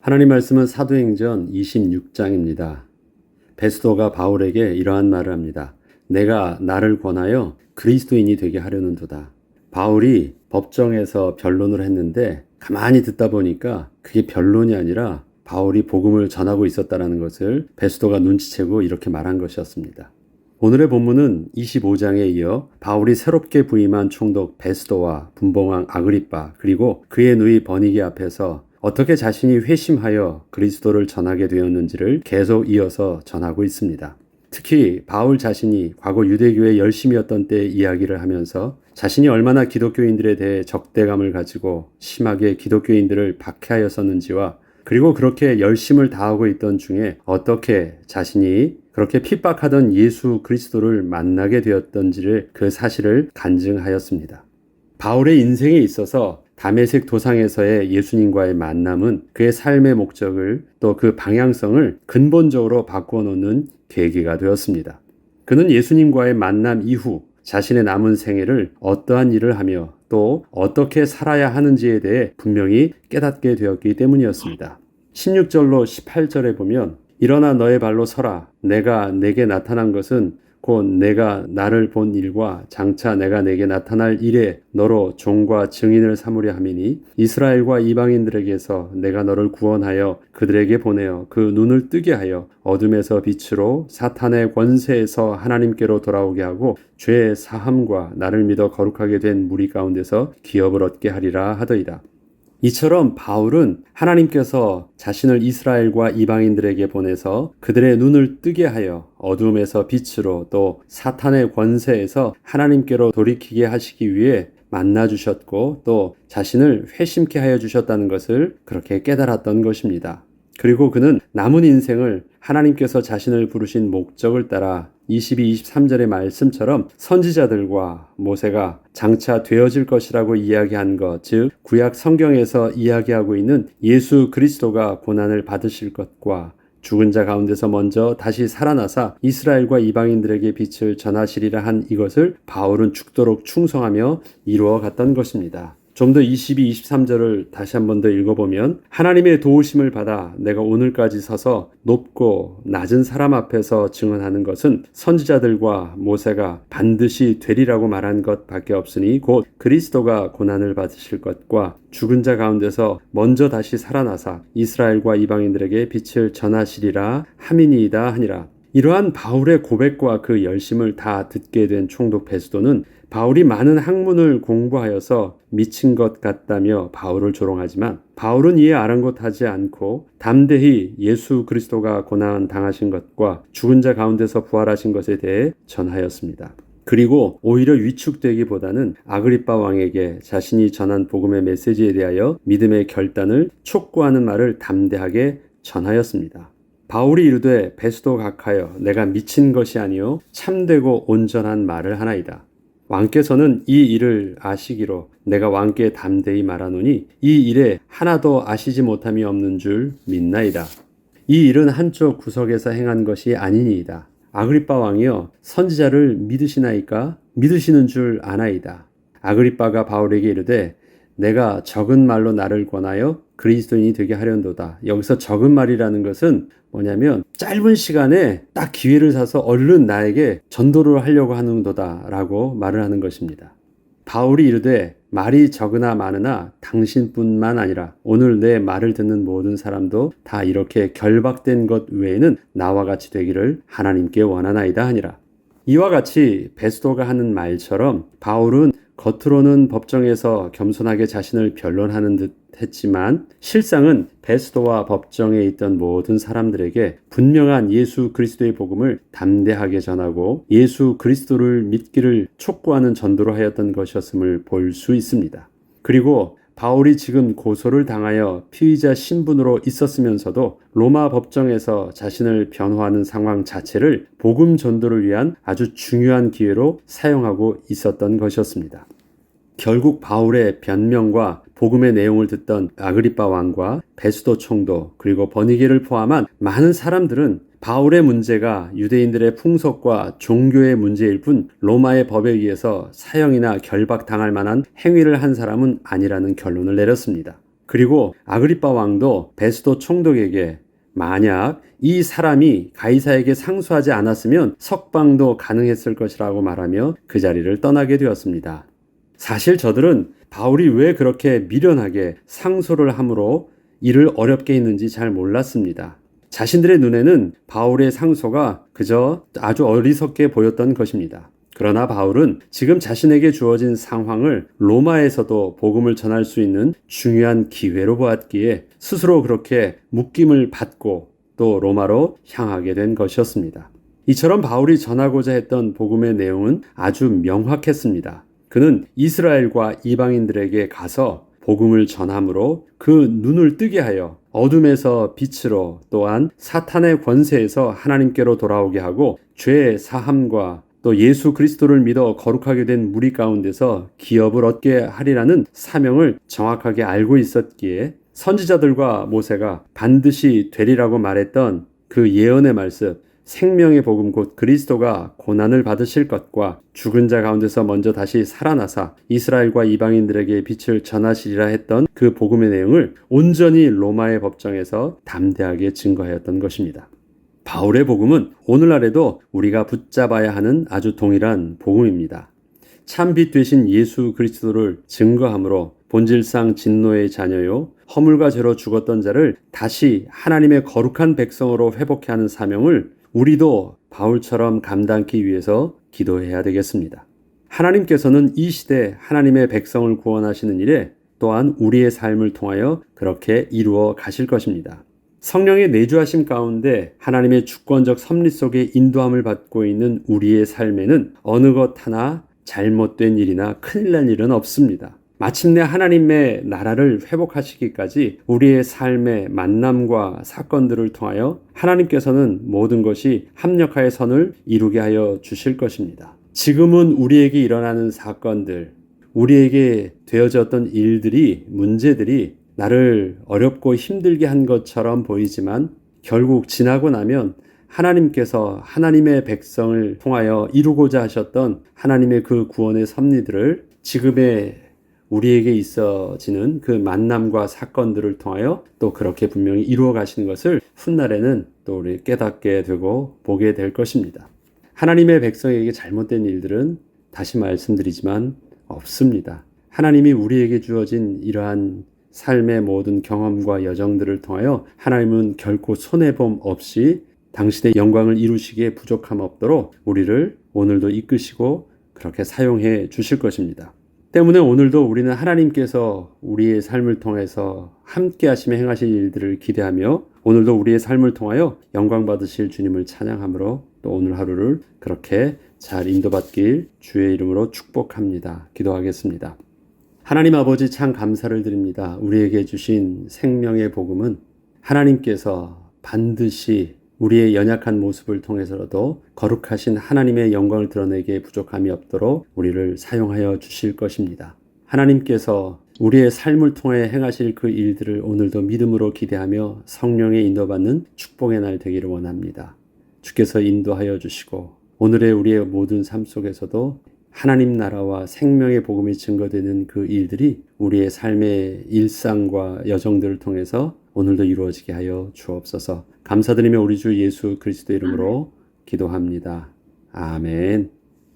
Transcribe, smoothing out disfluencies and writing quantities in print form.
하나님 말씀은 사도행전 26장입니다. 베스도가 바울에게 이러한 말을 합니다. 내가 나를 권하여 그리스도인이 되게 하려는도다. 바울이 법정에서 변론을 했는데 가만히 듣다 보니까 그게 변론이 아니라 바울이 복음을 전하고 있었다는 것을 베스도가 눈치채고 이렇게 말한 것이었습니다. 오늘의 본문은 25장에 이어 바울이 새롭게 부임한 총독 베스도와 분봉왕 아그리빠 그리고 그의 누이 버니게 앞에서 어떻게 자신이 회심하여 그리스도를 전하게 되었는지를 계속 이어서 전하고 있습니다. 특히 바울 자신이 과거 유대교의 열심이었던 때의 이야기를 하면서 자신이 얼마나 기독교인들에 대해 적대감을 가지고 심하게 기독교인들을 박해하였었는지와 그리고 그렇게 열심을 다하고 있던 중에 어떻게 자신이 그렇게 핍박하던 예수 그리스도를 만나게 되었던지를 그 사실을 간증하였습니다. 바울의 인생에 있어서 다메섹 도상에서의 예수님과의 만남은 그의 삶의 목적을 또 그 방향성을 근본적으로 바꾸어 놓는 계기가 되었습니다. 그는 예수님과의 만남 이후 자신의 남은 생애를 어떠한 일을 하며 또 어떻게 살아야 하는지에 대해 분명히 깨닫게 되었기 때문이었습니다. 16절로 18절에 보면 일어나 너의 발로 서라. 내가 내게 나타난 것은 곧 내가 나를 본 일과 장차 내가 내게 나타날 일에 너로 종과 증인을 삼으려 함이니 이스라엘과 이방인들에게서 내가 너를 구원하여 그들에게 보내어 그 눈을 뜨게 하여 어둠에서 빛으로 사탄의 권세에서 하나님께로 돌아오게 하고 죄의 사함과 나를 믿어 거룩하게 된 무리 가운데서 기업을 얻게 하리라 하더이다. 이처럼 바울은 하나님께서 자신을 이스라엘과 이방인들에게 보내서 그들의 눈을 뜨게 하여 어둠에서 빛으로 또 사탄의 권세에서 하나님께로 돌이키게 하시기 위해 만나주셨고 또 자신을 회심케 하여 주셨다는 것을 그렇게 깨달았던 것입니다. 그리고 그는 남은 인생을 하나님께서 자신을 부르신 목적을 따라 22, 23절의 말씀처럼 선지자들과 모세가 장차 되어질 것이라고 이야기한 것, 즉 구약 성경에서 이야기하고 있는 예수 그리스도가 고난을 받으실 것과 죽은 자 가운데서 먼저 다시 살아나사 이스라엘과 이방인들에게 빛을 전하시리라 한 이것을 바울은 죽도록 충성하며 이루어 갔던 것입니다. 좀 더 22, 23절을 다시 한 번 더 읽어보면 하나님의 도우심을 받아 내가 오늘까지 서서 높고 낮은 사람 앞에서 증언하는 것은 선지자들과 모세가 반드시 되리라고 말한 것밖에 없으니 곧 그리스도가 고난을 받으실 것과 죽은 자 가운데서 먼저 다시 살아나사 이스라엘과 이방인들에게 빛을 전하시리라 함이니이다 하니라. 이러한 바울의 고백과 그 열심을 다 듣게 된 총독 베스도는 바울이 많은 학문을 공부하여서 미친 것 같다며 바울을 조롱하지만 바울은 이에 아랑곳하지 않고 담대히 예수 그리스도가 고난 당하신 것과 죽은 자 가운데서 부활하신 것에 대해 전하였습니다. 그리고 오히려 위축되기보다는 아그리빠 왕에게 자신이 전한 복음의 메시지에 대하여 믿음의 결단을 촉구하는 말을 담대하게 전하였습니다. 바울이 이르되 베스도 각하여 내가 미친 것이 아니요 참되고 온전한 말을 하나이다. 왕께서는 이 일을 아시기로 내가 왕께 담대히 말하노니 이 일에 하나도 아시지 못함이 없는 줄 믿나이다. 이 일은 한쪽 구석에서 행한 것이 아니니이다. 아그리빠 왕이여 선지자를 믿으시나이까? 믿으시는 줄 아나이다. 아그리빠가 바울에게 이르되 내가 적은 말로 나를 권하여 그리스도인이 되게 하련도다. 여기서 적은 말이라는 것은 뭐냐면 짧은 시간에 딱 기회를 사서 얼른 나에게 전도를 하려고 하는도다 라고 말을 하는 것입니다. 바울이 이르되 말이 적으나 많으나 당신뿐만 아니라 오늘 내 말을 듣는 모든 사람도 다 이렇게 결박된 것 외에는 나와 같이 되기를 하나님께 원하나이다 하니라. 이와 같이 베스도가 하는 말처럼 바울은 겉으로는 법정에서 겸손하게 자신을 변론하는 듯 했지만 실상은 베스도와 법정에 있던 모든 사람들에게 분명한 예수 그리스도의 복음을 담대하게 전하고 예수 그리스도를 믿기를 촉구하는 전도를 하였던 것이었음을 볼 수 있습니다. 그리고 바울이 지금 고소를 당하여 피의자 신분으로 있었으면서도 로마 법정에서 자신을 변호하는 상황 자체를 복음 전도를 위한 아주 중요한 기회로 사용하고 있었던 것이었습니다. 결국 바울의 변명과 복음의 내용을 듣던 아그리빠 왕과 베스도 총독 그리고 버니게를 포함한 많은 사람들은 바울의 문제가 유대인들의 풍속과 종교의 문제일 뿐 로마의 법에 의해서 사형이나 결박당할 만한 행위를 한 사람은 아니라는 결론을 내렸습니다. 그리고 아그리빠 왕도 베스도 총독에게 만약 이 사람이 가이사에게 상소하지 않았으면 석방도 가능했을 것이라고 말하며 그 자리를 떠나게 되었습니다. 사실 저들은 바울이 왜 그렇게 미련하게 상소를 함으로 일을 어렵게 했는지 잘 몰랐습니다. 자신들의 눈에는 바울의 상소가 그저 아주 어리석게 보였던 것입니다. 그러나 바울은 지금 자신에게 주어진 상황을 로마에서도 복음을 전할 수 있는 중요한 기회로 보았기에 스스로 그렇게 묶임을 받고 또 로마로 향하게 된 것이었습니다. 이처럼 바울이 전하고자 했던 복음의 내용은 아주 명확했습니다. 그는 이스라엘과 이방인들에게 가서 복음을 전함으로 그 눈을 뜨게 하여 어둠에서 빛으로 또한 사탄의 권세에서 하나님께로 돌아오게 하고 죄 사함과 또 예수 그리스도를 믿어 거룩하게 된 무리 가운데서 기업을 얻게 하리라는 사명을 정확하게 알고 있었기에 선지자들과 모세가 반드시 되리라고 말했던 그 예언의 말씀, 생명의 복음 곧 그리스도가 고난을 받으실 것과 죽은 자 가운데서 먼저 다시 살아나사 이스라엘과 이방인들에게 빛을 전하시리라 했던 그 복음의 내용을 온전히 로마의 법정에서 담대하게 증거하였던 것입니다. 바울의 복음은 오늘날에도 우리가 붙잡아야 하는 아주 동일한 복음입니다. 참빛 되신 예수 그리스도를 증거함으로 본질상 진노의 자녀요 허물과 죄로 죽었던 자를 다시 하나님의 거룩한 백성으로 회복해 하는 사명을 우리도 바울처럼 감당하기 위해서 기도해야 되겠습니다. 하나님께서는 이 시대 하나님의 백성을 구원하시는 일에 또한 우리의 삶을 통하여 그렇게 이루어 가실 것입니다. 성령의 내주하심 가운데 하나님의 주권적 섭리 속에 인도함을 받고 있는 우리의 삶에는 어느 것 하나 잘못된 일이나 큰일 날 일은 없습니다. 마침내 하나님의 나라를 회복하시기까지 우리의 삶의 만남과 사건들을 통하여 하나님께서는 모든 것이 합력하여 선을 이루게 하여 주실 것입니다. 지금은 우리에게 일어나는 사건들, 우리에게 되어졌던 일들이, 문제들이 나를 어렵고 힘들게 한 것처럼 보이지만 결국 지나고 나면 하나님께서 하나님의 백성을 통하여 이루고자 하셨던 하나님의 그 구원의 섭리들을 지금의 우리에게 있어지는 그 만남과 사건들을 통하여 또 그렇게 분명히 이루어 가시는 것을 훗날에는 또 우리 깨닫게 되고 보게 될 것입니다. 하나님의 백성에게 잘못된 일들은 다시 말씀드리지만 없습니다. 하나님이 우리에게 주어진 이러한 삶의 모든 경험과 여정들을 통하여 하나님은 결코 손해봄 없이 당신의 영광을 이루시기에 부족함 없도록 우리를 오늘도 이끄시고 그렇게 사용해 주실 것입니다. 때문에 오늘도 우리는 하나님께서 우리의 삶을 통해서 함께 하시며 행하실 일들을 기대하며 오늘도 우리의 삶을 통하여 영광 받으실 주님을 찬양함으로 또 오늘 하루를 그렇게 잘 인도받길 주의 이름으로 축복합니다. 기도하겠습니다. 하나님 아버지 참 감사를 드립니다. 우리에게 주신 생명의 복음은 하나님께서 반드시 우리의 연약한 모습을 통해서라도 거룩하신 하나님의 영광을 드러내기에 부족함이 없도록 우리를 사용하여 주실 것입니다. 하나님께서 우리의 삶을 통해 행하실 그 일들을 오늘도 믿음으로 기대하며 성령의 인도받는 축복의 날 되기를 원합니다. 주께서 인도하여 주시고 오늘의 우리의 모든 삶 속에서도 하나님 나라와 생명의 복음이 증거되는 그 일들이 우리의 삶의 일상과 여정들을 통해서 오늘도 이루어지게 하여 주옵소서. 감사드리며 우리 주 예수 그리스도 이름으로 기도합니다. 아멘.